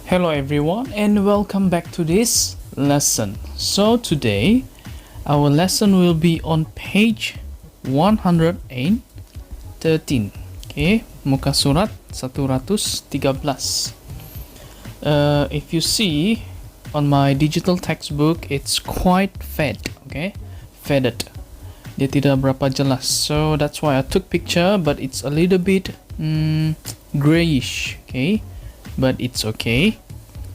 Hello everyone and welcome back to this lesson. So today our lesson will be on page 113. Okay, muka surat 113. If you see on my digital textbook, it's quite faded. Okay, faded. Dia tidak berapa jelas. So that's why I took picture, but it's a little bit grayish. Okay, but it's okay.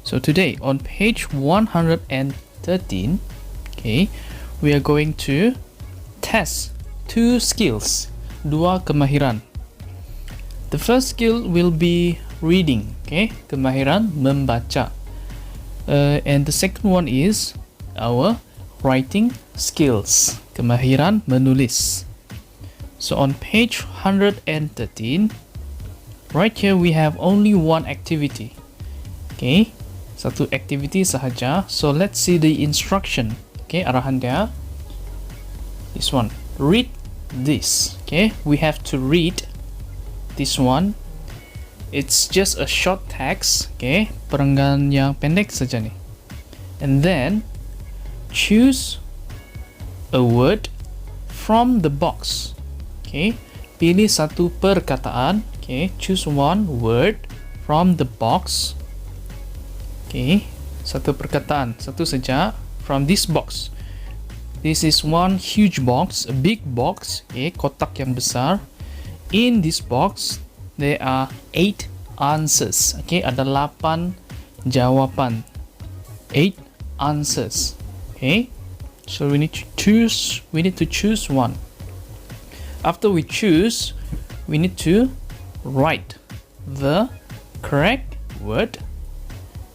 So today on page 113, okay, we are going to test two skills, dua kemahiran. The first skill will be reading, okay, kemahiran membaca. And the second one is our writing skills, kemahiran menulis. So on page 113, right here we have only one activity. Okay, satu activity sahaja. So let's see the instruction. Okay, arahan dia. This one, read this. Okay, we have to read this one. It's just a short text. Okay, perenggan yang pendek saja nih. And then choose a word from the box. Okay, pilih satu perkataan. Okay, choose one word from the box. Okay, satu perkataan, satu saja from this box. This is one huge box, a big box. Okay, kotak yang besar. In this box, there are 8 answers. Okay, ada 8 jawapan. 8 answers. Okay, so we need to choose one. After we choose, we need to write the correct word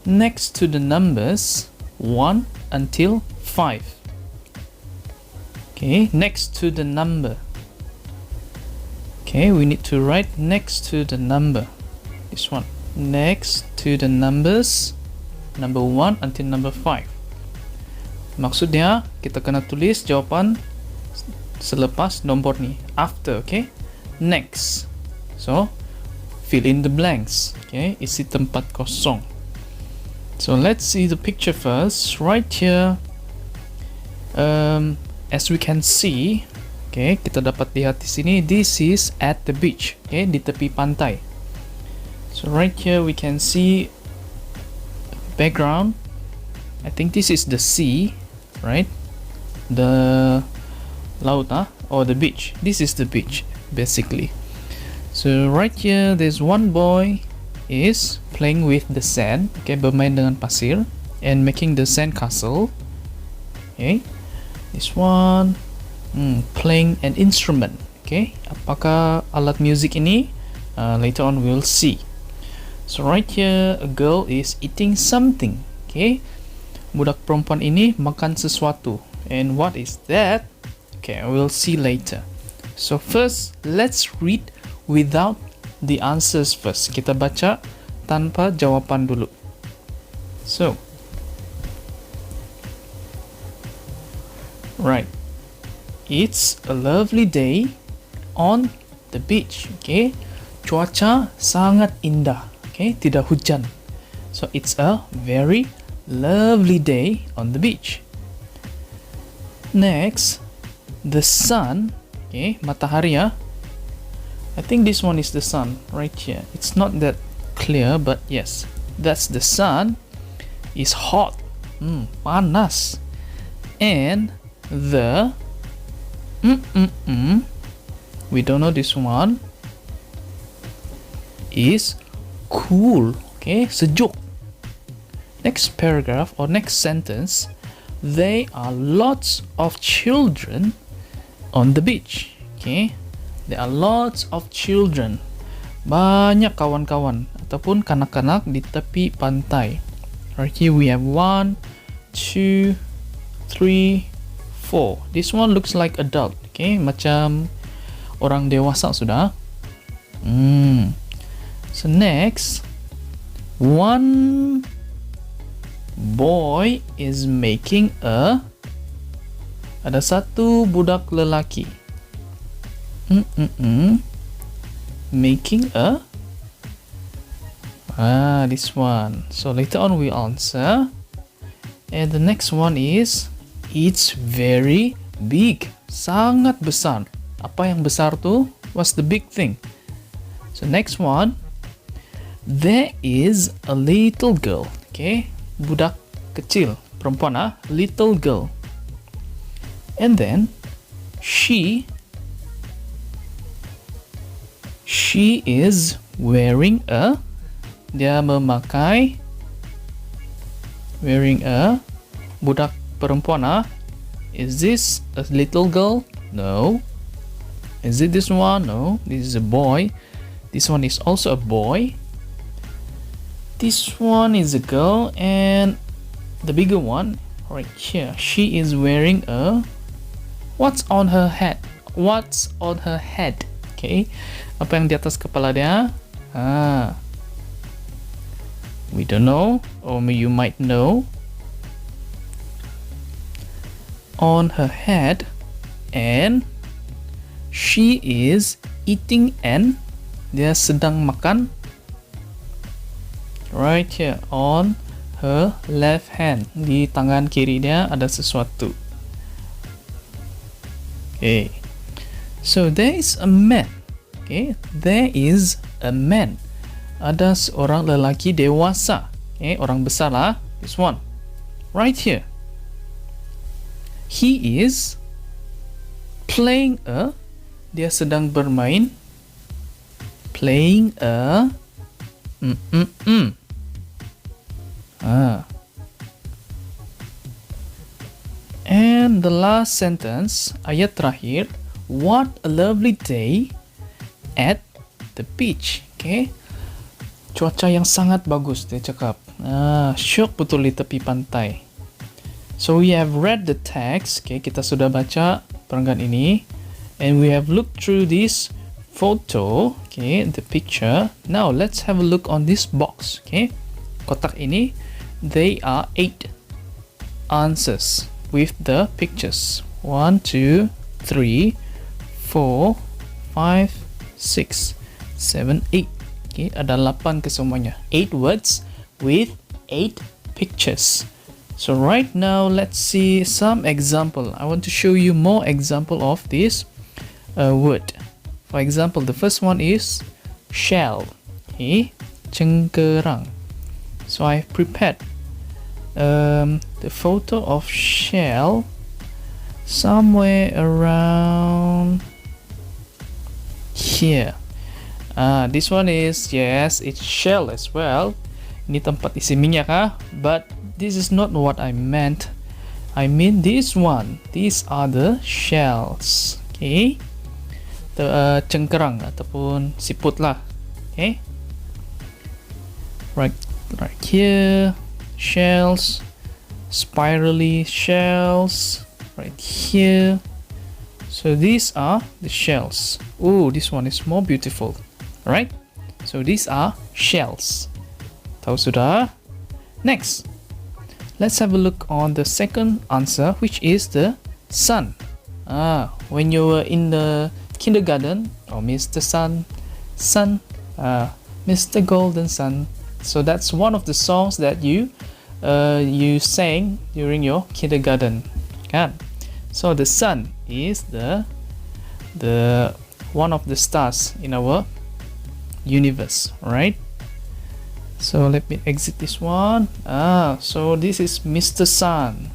next to the numbers 1 until 5. Okay, next to the number. Okay, we need to write next to the number. This one, next to the numbers number 1 until number 5. Maksudnya kita kena tulis jawapan selepas nombor ni, after. Okay, next. So fill in the blanks. Okay, isi tempat kosong. So let's see the picture first. Right here, as we can see, okay, kita dapat lihat di sini. This is at the beach. Okay, di tepi pantai. So right here we can see background. I think this is the sea, right? The laut, or the beach. This is the beach, basically. So right here, there's one boy is playing with the sand. Okay, bermain dengan pasir and making the sandcastle. Okay, this one playing an instrument. Okay, apakah alat music ini? Later on we'll see. So right here, a girl is eating something. Okay, budak perempuan ini makan sesuatu. And what is that? Okay, we'll see later. So first, let's read without the answers first. Kita baca tanpa jawapan dulu. So, right, it's a lovely day on the beach. Okay, cuaca sangat indah. Okay, tidak hujan. So it's a very lovely day on the beach. Next, the sun. Okay, matahari ya. I think this one is the sun right here. It's not that clear, but yes, that's the sun. Is hot, panas. And the we don't know this one, is cool. Okay, sejuk. Next paragraph or next sentence, there are lots of children on the beach. Okay, there are lots of children. Banyak kawan-kawan ataupun kanak-kanak di tepi pantai. Right here we have 1, 2, 3, 4. This one looks like adult. Okay, macam orang dewasa sudah. So next, one boy is making ada satu budak lelaki. Making a This one. So later on we answer. And the next one is, it's very big. Sangat besar. Apa yang besar tuh? What's the big thing? So next one, there is a little girl. Okay, budak kecil, perempuan, little girl. And then she is wearing a, dia memakai, wearing a, budak perempuan. Is this a little girl? No. Is it this one? No. This is a boy. This one is also a boy. This one is a girl, and the bigger one right here, she is wearing a, what's on her head? What's on her head? Okay, apa yang di atas kepala dia? We don't know, or you might know. On her head, and she is eating, and dia sedang makan right here on her left hand. Di tangan kiri dia ada sesuatu. Okay, so there is a man. Okay, there is a man. Ada seorang lelaki dewasa. Okay, orang besar lah. This one right here. He is playing a, dia sedang bermain, playing a, And the last sentence, ayat terakhir, what a lovely day at the beach. Okay, cuaca yang sangat bagus, dia cakap. Syok betul di tepi pantai. So we have read the text. Okay, kita sudah baca perenggan ini, and we have looked through this photo. Okay, the picture. Now let's have a look on this box. Okay, kotak ini, they are 8 answers with the pictures. 1, 2, 3, 4, 5, 6, 7, 8. Okay, ada 8 kesemuanya. 8 words with 8 pictures. So right now, let's see some example. I want to show you more example of this word. For example, the first one is shell. Okay, cengkerang. So I've prepared the photo of shell somewhere around here. This one is, yes, it's shell as well. Ini tempat isi minyak, but this is not what I meant. I mean this one. These are the shells. Okay, the cengkerang ataupun siput lah. Okay, right here, shells, spirally shells right here. So these are the shells. Oh, this one is more beautiful. Right, so these are shells. Tahu sudah? Next, let's have a look on the second answer, which is the sun. When you were in the kindergarten, or Mr. Sun, Mr. Golden Sun. So that's one of the songs that you sang during your kindergarten. So the sun is the one of the stars in our universe, right? So let me exit this one. So this is Mr. Sun,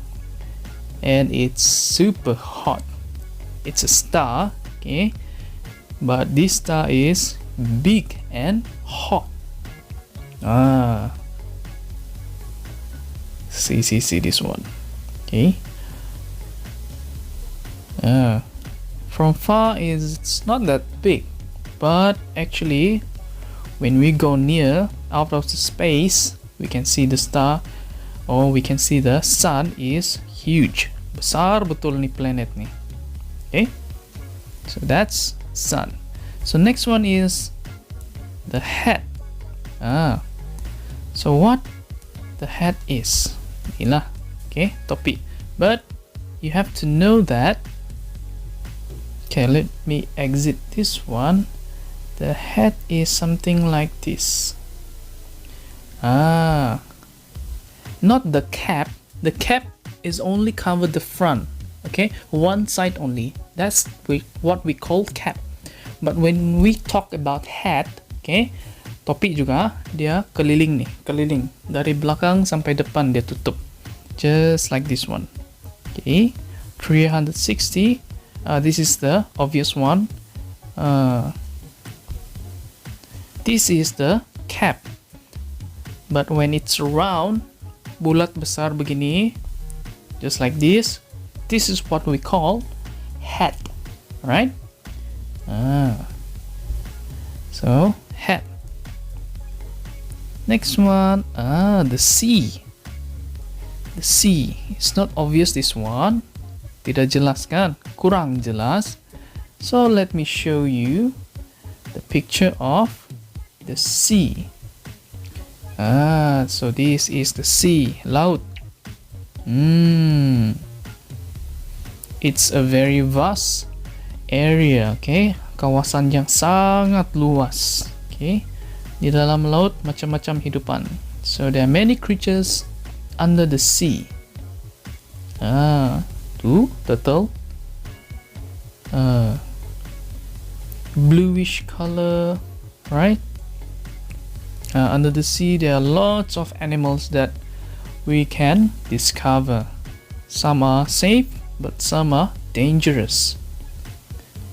and it's super hot. It's a star, okay, but this star is big and hot. See this one, okay. From far it's not that big, but actually when we go near, out of the space, we can see the star, or we can see the sun is huge. Besar betul nih planet nih. Okay, so that's sun. So next one is the hat. So what the hat is, inilah, okay, topi. But you have to know that. Okay, let me exit this one. The hat is something like this. Not the cap. The cap is only covered the front, okay, one side only. That's what we call cap. But when we talk about hat, okay, topi juga dia keliling nih, keliling dari belakang sampai depan dia tutup, just like this one. Okay, 360. This is the obvious one. This is the cap. But when it's round, bulat besar begini, just like this is what we call hat, right? So hat. Next one, the sea. The sea. It's not obvious, this one. Tidak jelas kan? Kurang jelas. So let me show you the picture of the sea. So this is the sea, laut. It's a very vast area, okay? Kawasan yang sangat luas, okay? Di dalam laut macam-macam hidupan. So there are many creatures under the sea. Tuh, turtle. Bluish color, right? Under the sea, there are lots of animals that we can discover. Some are safe, but some are dangerous.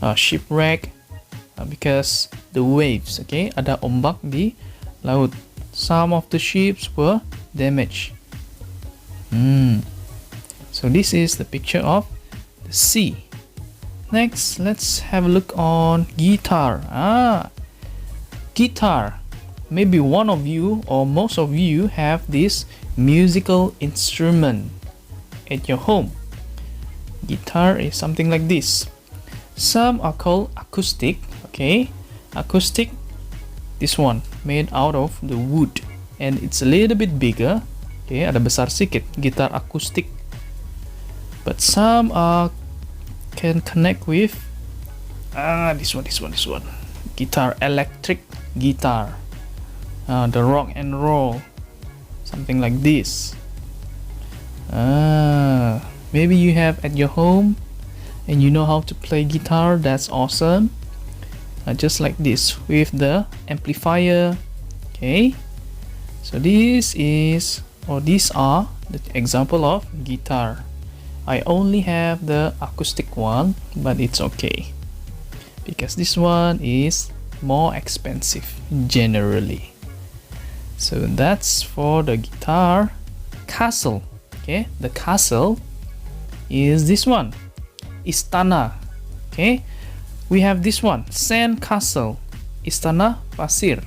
Shipwreck, because the waves, okay, ada ombak di laut. Some of the ships were damaged. So this is the picture of the sea. Next, let's have a look on guitar. Guitar. Maybe one of you or most of you have this musical instrument at your home. Guitar is something like this. Some are called acoustic, okay? Acoustic, this one made out of the wood and it's a little bit bigger. Okay, ada besar sedikit, gitar akustik. But some can connect with this one. Guitar, electric guitar. The rock and roll, something like this. Maybe you have at your home and you know how to play guitar. That's awesome. Just like this with the amplifier. Okay, so these are the example of guitar. I only have the acoustic one, but it's okay because this one is more expensive generally. So that's for the guitar. Castle, okay, the castle is this one, istana. Okay, we have this one, sandcastle, istana pasir.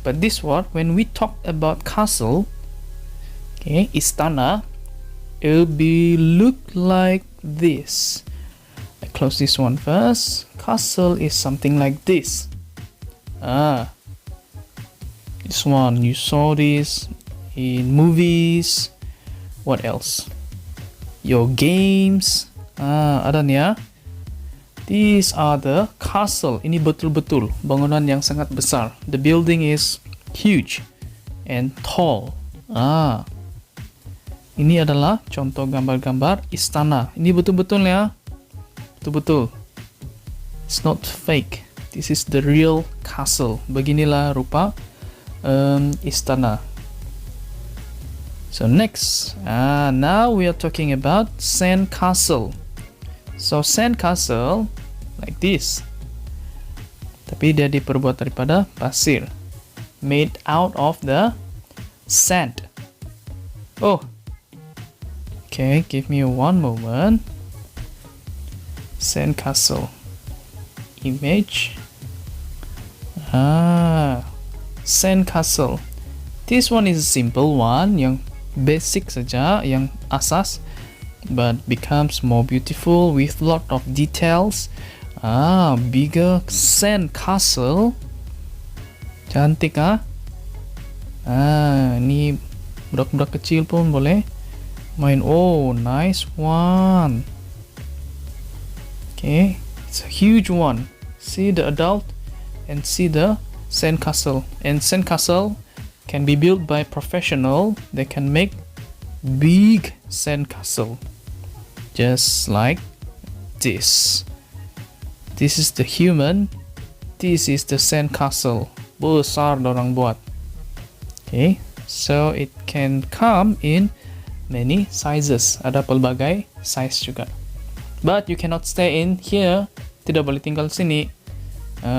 But this one, when we talk about castle, okay, istana, it will be look like this. I close this one first. Castle is something like this. This one, you saw this in movies. What else? Your games. Ada nih ya. These are the castle. Ini betul-betul bangunan yang sangat besar. The building is huge and tall. Ini adalah contoh gambar-gambar istana. Ini betul-betul ya. Betul-betul. It's not fake. This is the real castle. Beginilah rupa istana. So next, now we are talking about sandcastle. So sandcastle like this, tapi dia diperbuat daripada pasir, made out of the sand. Okay, give me one moment. Sandcastle image. Sandcastle. This one is a simple one, yang basic saja, yang asas, but becomes more beautiful with lot of details. Bigger sandcastle. Cantik ini budak-budak kecil pun boleh main. Oh, nice one. Okay, it's a huge one. See the adult and see the sandcastle. And sandcastle can be built by professional. They can make big sandcastle, just like this. This is the human. This is the sandcastle. Besar dorang buat. Okay, so it can come in many sizes. Ada pelbagai size juga. But you cannot stay in here. Tidak boleh tinggal sini.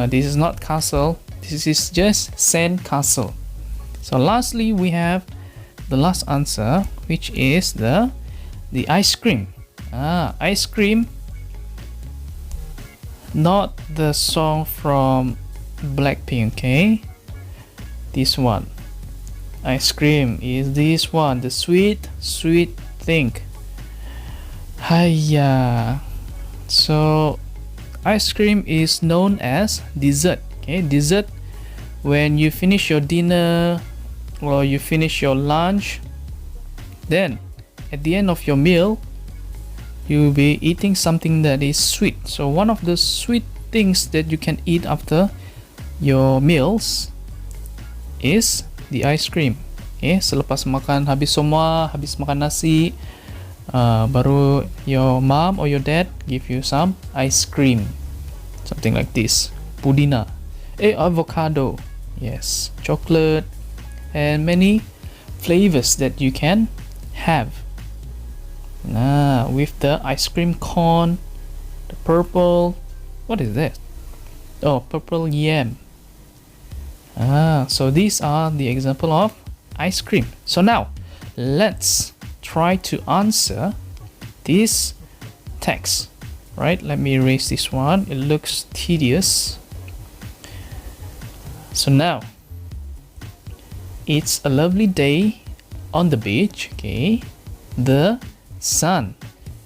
This is not castle. This is just sandcastle. So lastly, we have the last answer, which is the ice cream. Ice cream. Not the song from Blackpink, okay? This one. Ice cream is this one, the sweet thing. Hiya. So ice cream is known as dessert. Okay, dessert when you finish your dinner or you finish your lunch, then at the end of your meal you'll be eating something that is sweet. So one of the sweet things that you can eat after your meals is the ice cream. Okay, selepas makan habis semua, habis makan nasi, baru your mom or your dad give you some ice cream, something like this. Pudina, avocado, yes, chocolate, and many flavors that you can have. With the ice cream cone, the purple, what is that? Oh, purple yam. So these are the example of ice cream. So now let's try to answer this text. Right, let me erase this one. It looks tedious. So now, it's a lovely day on the beach. Okay, the sun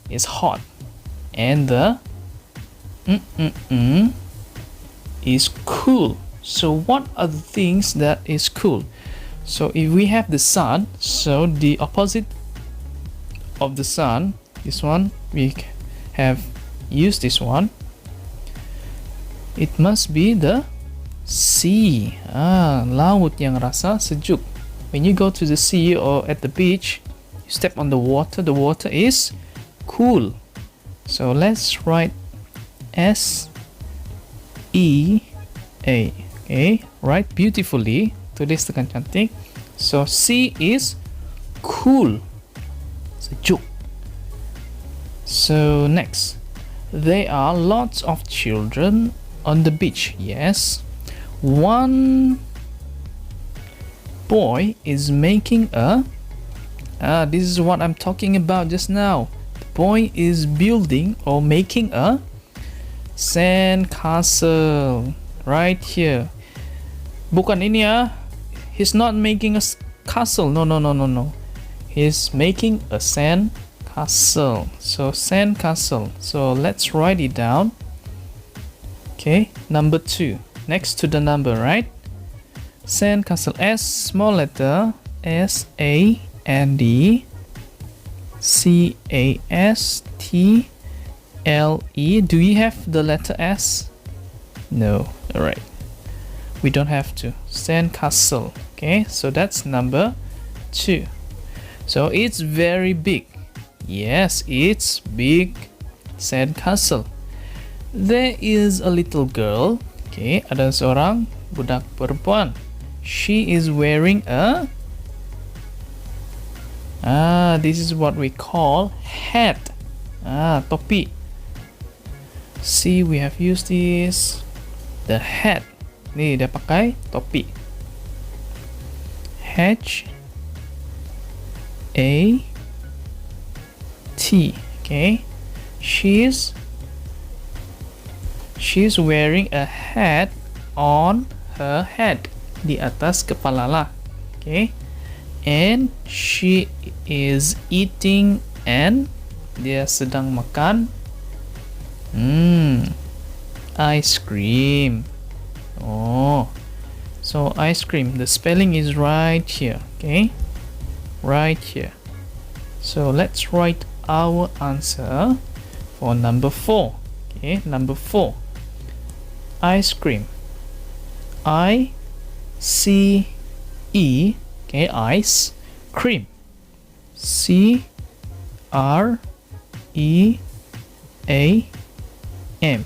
is hot and the is cool. So what are the things that is cool? So if we have the sun, so the opposite of the sun, this one, we have used this one. It must be the sea. Laut yang rasa sejuk. When you go to the sea or at the beach, you step on the water is cool. So let's write SEA. Okay, write beautifully. Tulis dengan cantik. So sea is cool, sejuk. So next, there are lots of children on the beach. Yes, one boy is making a this is what I'm talking about just now. The boy is building or making a sandcastle right here. Bukan ini ya. He's not making a castle. No. He's making a sandcastle. So sandcastle. So let's write it down. Okay, number 2. Next to the number, right? Sandcastle. S, small letter. SANDCASTLE. Do you have the letter S? No. Alright. We don't have to. Sandcastle. Okay, so that's number 2. So it's very big. Yes, it's big sandcastle. There is a little girl. Okay, ada seorang budak perempuan. She is wearing a this is what we call hat. Topi. See, we have used this. The hat. Nih, dia pakai topi. HAT. Okay. She's wearing a hat on her head. Di atas kepala lah. Okay. And she is eating and dia sedang makan ice cream. So ice cream, the spelling is right here. Okay, right here. So let's write our answer for number 4. Okay, number 4, ice cream. ICE E, okay, ice, cream, C R E A M,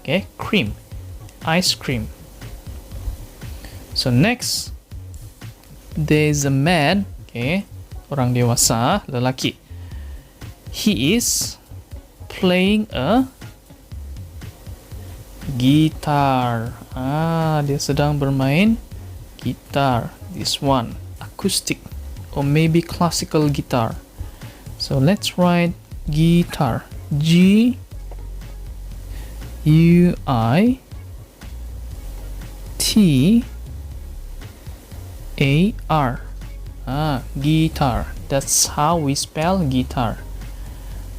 okay, cream, ice cream. So next, there's a man, okay, orang dewasa, lelaki. He is playing a guitar. Dia sedang bermain gitar. This one, acoustic or maybe classical guitar. So let's write guitar. G U I T A R. Guitar. That's how we spell guitar.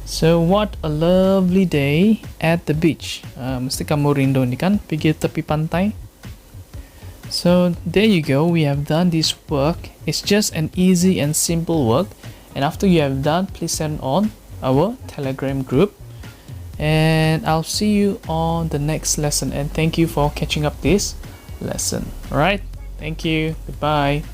So what a lovely day at the beach. Mesti kamu rindu nih kan pergi tepi pantai. So there you go, we have done this work. It's just an easy and simple work. And after you have done, please send on our Telegram group. And I'll see you on the next lesson. And thank you for catching up this lesson. Alright, thank you. Goodbye.